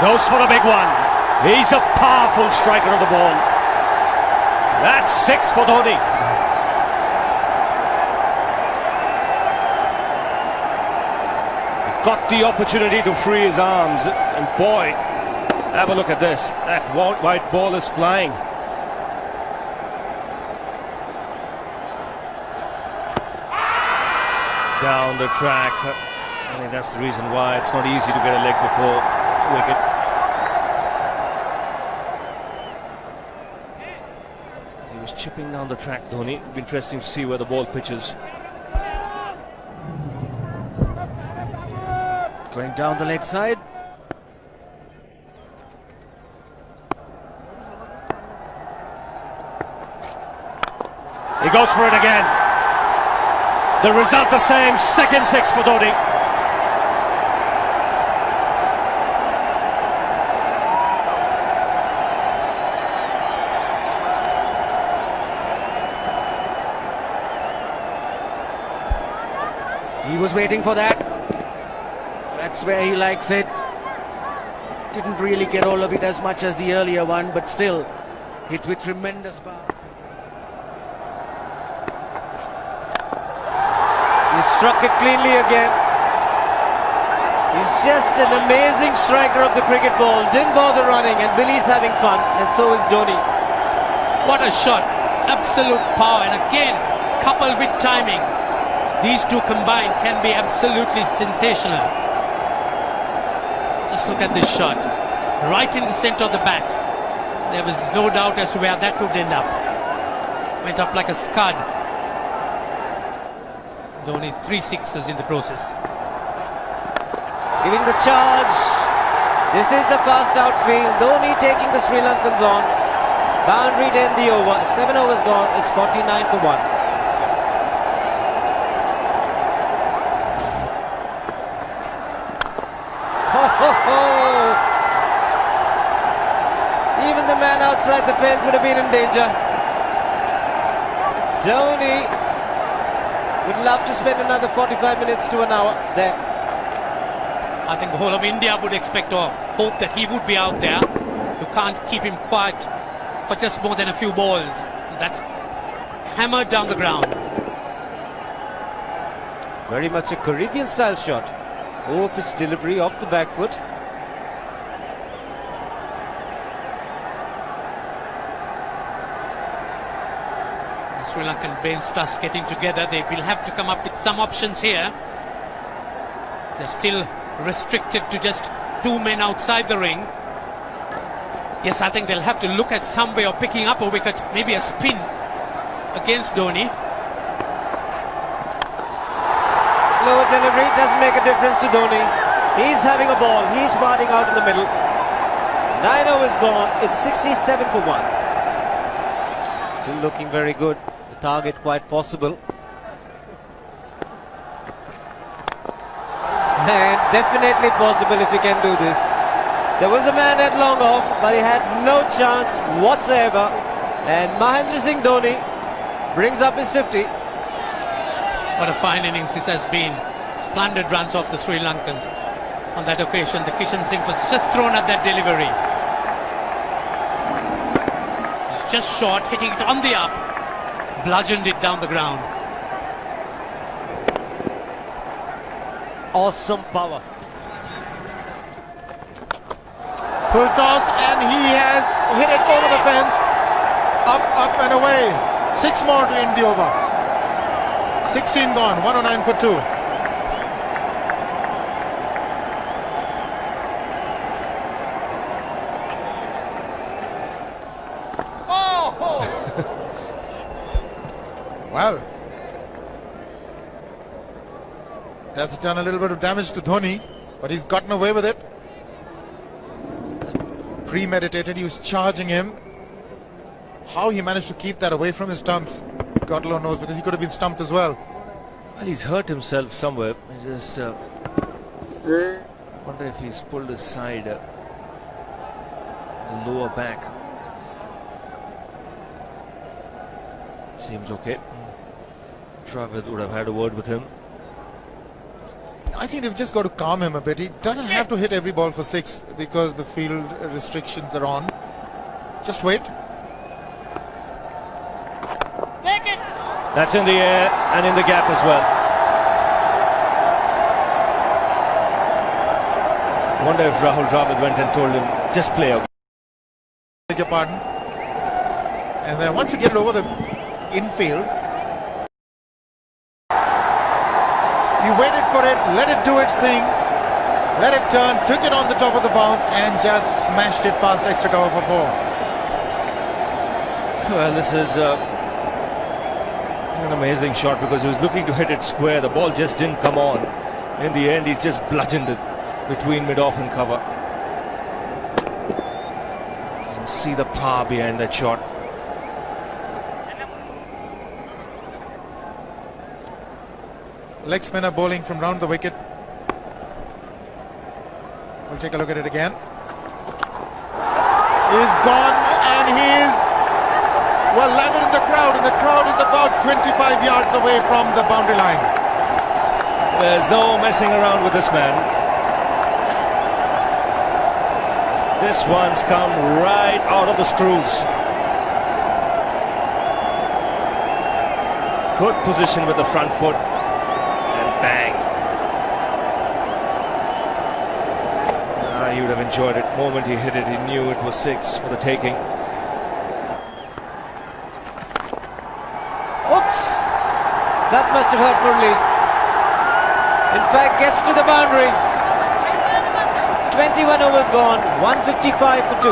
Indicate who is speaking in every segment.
Speaker 1: Goes for the big one. He's a powerful striker of the ball. That's 6 for Dhoni. Got the opportunity to free his arms, and boy, have a look at this. That white ball is flying. Down the track. I think that's the reason why it's not easy to get a leg before wicket. He was chipping down the track, Dhoni. It'll be interesting to see where the ball pitches.
Speaker 2: Going down the leg side.
Speaker 1: He goes for it again. The result the same, second 6 for Dhoni.
Speaker 2: He was waiting for that. That's where he likes it. Didn't really get all of it as much as the earlier one, but still hit with tremendous power.
Speaker 3: He struck it cleanly again. He's just an amazing striker of the cricket ball. Didn't bother running, and Billy's having fun, and so is Dhoni.
Speaker 4: What a shot. Absolute power, and again coupled with timing. These two combined can be absolutely sensational. Just look at this shot. Right in the centre of the bat. There was no doubt as to where that would end up. Went up like a scud. Dhoni 3 sixes in the process.
Speaker 3: Giving the charge. This is the fast outfield. Dhoni taking the Sri Lankans on. Boundary to end the over. 7 overs gone. It's 49 for 1. Even the man outside the fence would have been in danger. Dhoni would love to spend another 45 minutes to an hour there.
Speaker 4: I think the whole of India would expect or hope that he would be out there. You can't keep him quiet for just more than a few balls. That's hammered down the ground.
Speaker 3: Very much a Caribbean style shot. Over pitch delivery off the back foot.
Speaker 4: The Sri Lankan bench starts getting together. They will have to come up with some options here. They're still restricted to just 2 men outside the ring. Yes, I think they'll have to look at some way of picking up a wicket, maybe a spin against Dhoni.
Speaker 3: Slower delivery doesn't make a difference to Dhoni. He's having a ball. He's parting out in the middle. 9 overs gone. It's 67 for 1. Still looking very good. The target quite possible. And definitely possible if he can do this. There was a man at long off, but he had no chance whatsoever. And Mahendra Singh Dhoni brings up his 50.
Speaker 4: What a fine innings this has been. Splendid runs off the Sri Lankans. On that occasion, the Kishan Singh was just thrown at that delivery. It's just short, hitting it on the up. Bludgeoned it down the ground.
Speaker 3: Awesome power.
Speaker 5: Full toss, and he has hit it over the fence. Up and away. 6 more to end the over. 16 gone, 109 for 2. Well, that's done a little bit of damage to Dhoni, but he's gotten away with it. Premeditated, he was charging him. How he managed to keep that away from his stumps, God alone knows, because he could have been stumped as well.
Speaker 1: Well, he's hurt himself somewhere. I just wonder if he's pulled his side, the lower back. Seems okay. Travis would have had a word with him.
Speaker 5: I think they've just got to calm him a bit. He doesn't have to hit every ball for 6 because the field restrictions are on. Just wait.
Speaker 1: That's in the air and in the gap as well. I wonder if Rahul Dravid went and told him, just play out.
Speaker 5: Beg your pardon. And then once you get it over the infield, you waited for it, let it do its thing, let it turn, took it on the top of the bounce and just smashed it past extra cover for 4.
Speaker 1: Well, this is an amazing shot because he was looking to hit it square. The ball just didn't come on. In the end, he's just bludgeoned it between mid-off and cover. You can see the power behind that shot.
Speaker 5: Leg spinner bowling from round the wicket. We'll take a look at it again. He's gone and he's well landed in the crowd, and the crowd is about 25 yards away from the boundary line.
Speaker 1: There's no messing around with this man. This one's come right out of the screws. Good position with the front foot. Bang. He would have enjoyed it. The moment he hit it, he knew it was 6 for the taking.
Speaker 3: Oops! That must have hurt Murli. In fact, gets to the boundary. 21 overs gone, 155 for 2.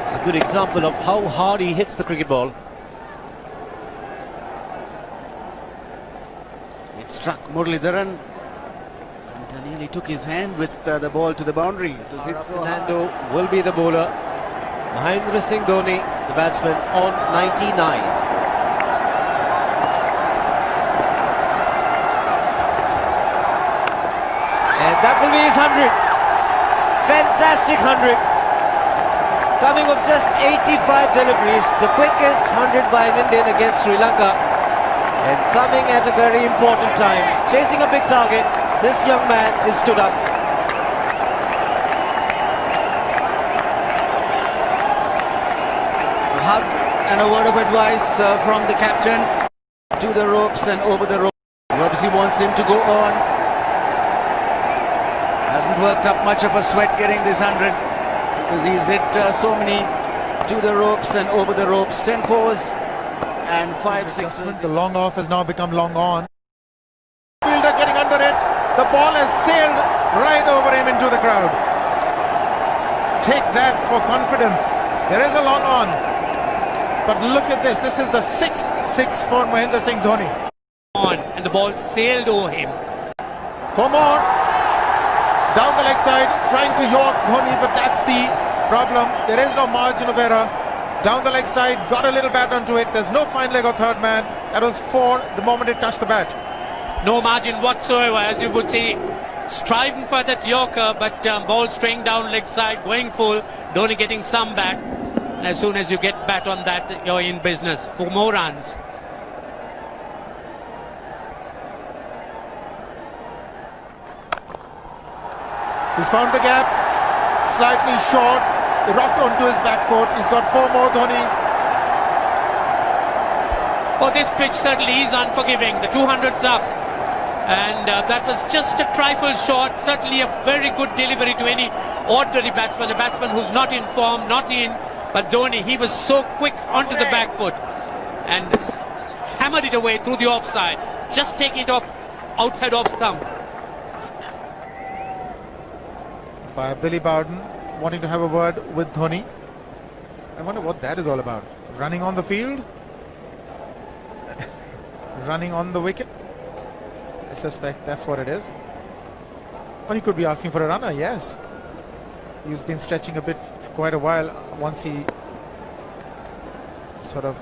Speaker 3: It's a good example of how hard he hits the cricket ball.
Speaker 2: Struck Muralidharan and nearly took his hand with the ball to the boundary. It was hit so hard.
Speaker 3: Fernando will be the bowler. Mahendra Singh Dhoni, the batsman, on 99. And that will be his 100. Fantastic 100. Coming of just 85 deliveries, the quickest 100 by an Indian against Sri Lanka. And coming at a very important time, chasing a big target, this young man is stood up.
Speaker 2: A hug and a word of advice from the captain to the ropes and over the ropes. He obviously wants him to go on. Hasn't worked up much of a sweat getting this 100 because he's hit so many to the ropes and over the ropes. 10 fours. And 5 sixes.
Speaker 5: The long off has now become long on. Fielder getting under it. The ball has sailed right over him into the crowd. Take that for confidence. There is a long on. But look at this. This is the 6th 6 for Mahendra Singh Dhoni.
Speaker 4: On, and the ball sailed over him.
Speaker 5: 4 more. Down the leg side, trying to york Dhoni, but that's the problem. There is no margin of error. Down the leg side, got a little bat onto it. There's no fine leg or third man. That was 4 the moment it touched the bat.
Speaker 4: No margin whatsoever, as you would say. Striving for that yorker, but ball straying down leg side, going full. Dhoni getting some bat. As soon as you get bat on that, you're in business. 4 more runs.
Speaker 5: He's found the gap. Slightly short. Rocked onto his back foot. He's got 4 more, Dhoni.
Speaker 4: Oh, this pitch certainly is unforgiving. The 200's up. And that was just a trifle short. Certainly a very good delivery to any ordinary batsman. A batsman who's not in form, not in. But Dhoni, he was so quick onto the back foot. And hammered it away through the offside. Just taking it off outside off stump.
Speaker 5: By Billy Bowden, wanting to have a word with Dhoni. I wonder what that is all about. Running on the field? Running on the wicket? I suspect that's what it is. Or he could be asking for a runner, yes. He's been stretching a bit for quite a while once he sort of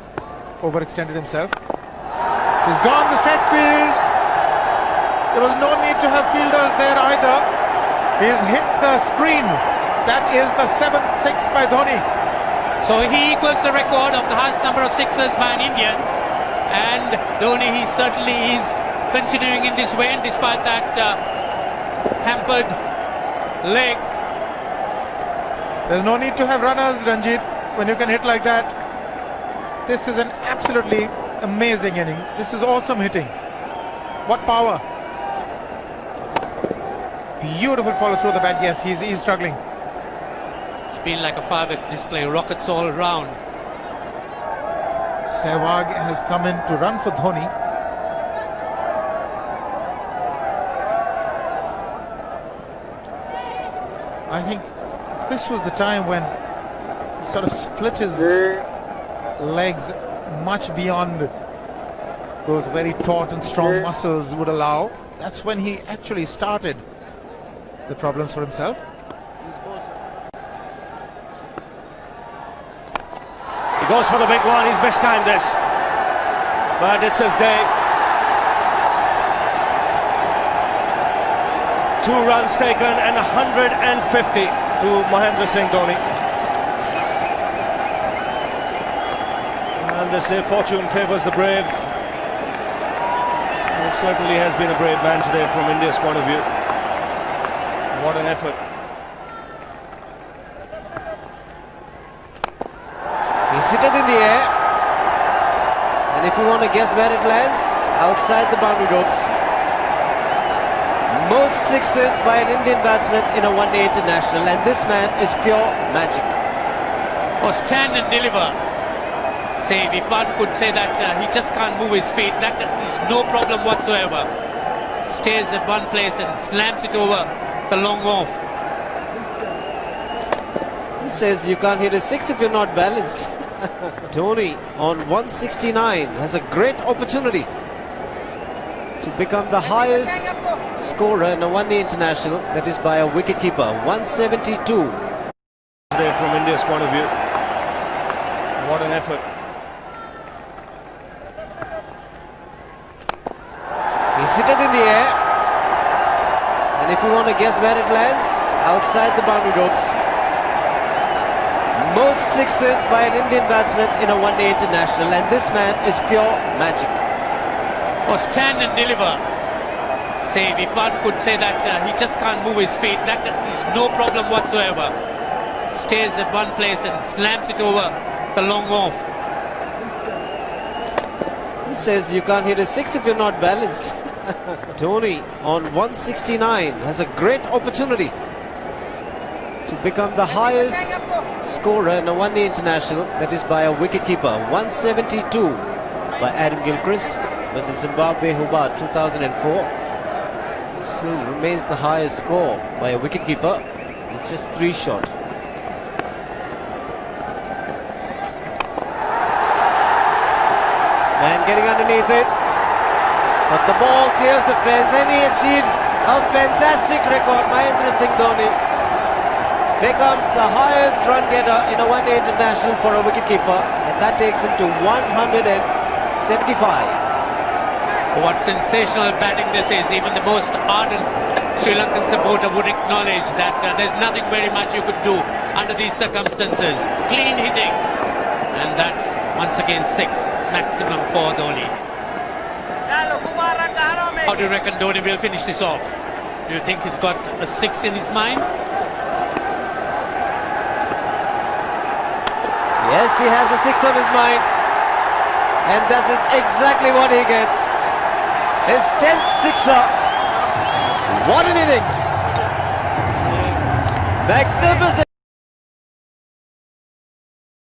Speaker 5: overextended himself. He's gone the straight field. There was no need to have fielders there either. He's hit the screen. That is the 7th 6 by Dhoni.
Speaker 4: So he equals the record of the highest number of sixes by an Indian. And Dhoni, he certainly is continuing in this way, and despite that hampered leg.
Speaker 5: There's no need to have runners, Ranjit, when you can hit like that. This is an absolutely amazing inning. This is awesome hitting. What power. Beautiful follow through the bat. Yes, he's struggling.
Speaker 4: It's been like a 5x display, rockets all around.
Speaker 5: Sehwag has come in to run for Dhoni. I think this was the time when he sort of split his legs much beyond those very taut and strong muscles would allow. That's when he actually started the problems for himself.
Speaker 1: He goes for the big one. He's mistimed this, but it's his day. 2 runs taken and 150 to Mahendra Singh Dhoni. And they say fortune favours the brave. He certainly has been a brave man today from India's point of view. What an effort.
Speaker 3: He's hit it in the air. And if you want to guess where it lands, outside the boundary ropes. Most sixes by an Indian batsman in a one-day international, and this man is pure magic.
Speaker 4: Or stand and deliver. Say, if one could say that he just can't move his feet, that is no problem whatsoever. Stays at one place and slams it over the long off.
Speaker 3: He says you can't hit a 6 if you're not balanced. Dhoni on 169 has a great opportunity to become the highest scorer in a one-day international, that is by a wicketkeeper. 172.
Speaker 1: Today from India's point of view. What an effort.
Speaker 3: He's hit it in the air. And if you want to guess where it lands, outside the boundary ropes. Most sixes by an Indian batsman in a one-day international, and this man is pure magic.
Speaker 4: Or stand and deliver. Say, if one could say that he just can't move his feet, that is no problem whatsoever. Stays at one place and slams it over the long off.
Speaker 3: He says you can't hit a 6 if you're not balanced. Dhoni on 169 has a great opportunity to become the highest scorer in a one-day international, that is by a wicketkeeper. 172 by Adam Gilchrist versus Zimbabwe Hobart 2004. Still remains the highest score by a wicketkeeper. It's just 3 short. Man getting underneath it, but the ball clears the fence and he achieves a fantastic record. Mahendra Singh Dhoni becomes the highest run getter in a one-day international for a wicketkeeper, and that takes him to 175.
Speaker 4: What sensational batting this is. Even the most ardent Sri Lankan supporter would acknowledge that there's nothing very much you could do under these circumstances. Clean hitting, and that's once again 6 maximum for Dhoni. How do you reckon Dhoni will finish this off? Do you think he's got a 6 in his mind?
Speaker 3: Yes, he has a 6 on his mind, and that is exactly what he gets. His 10th sixer. What an innings! Magnificent.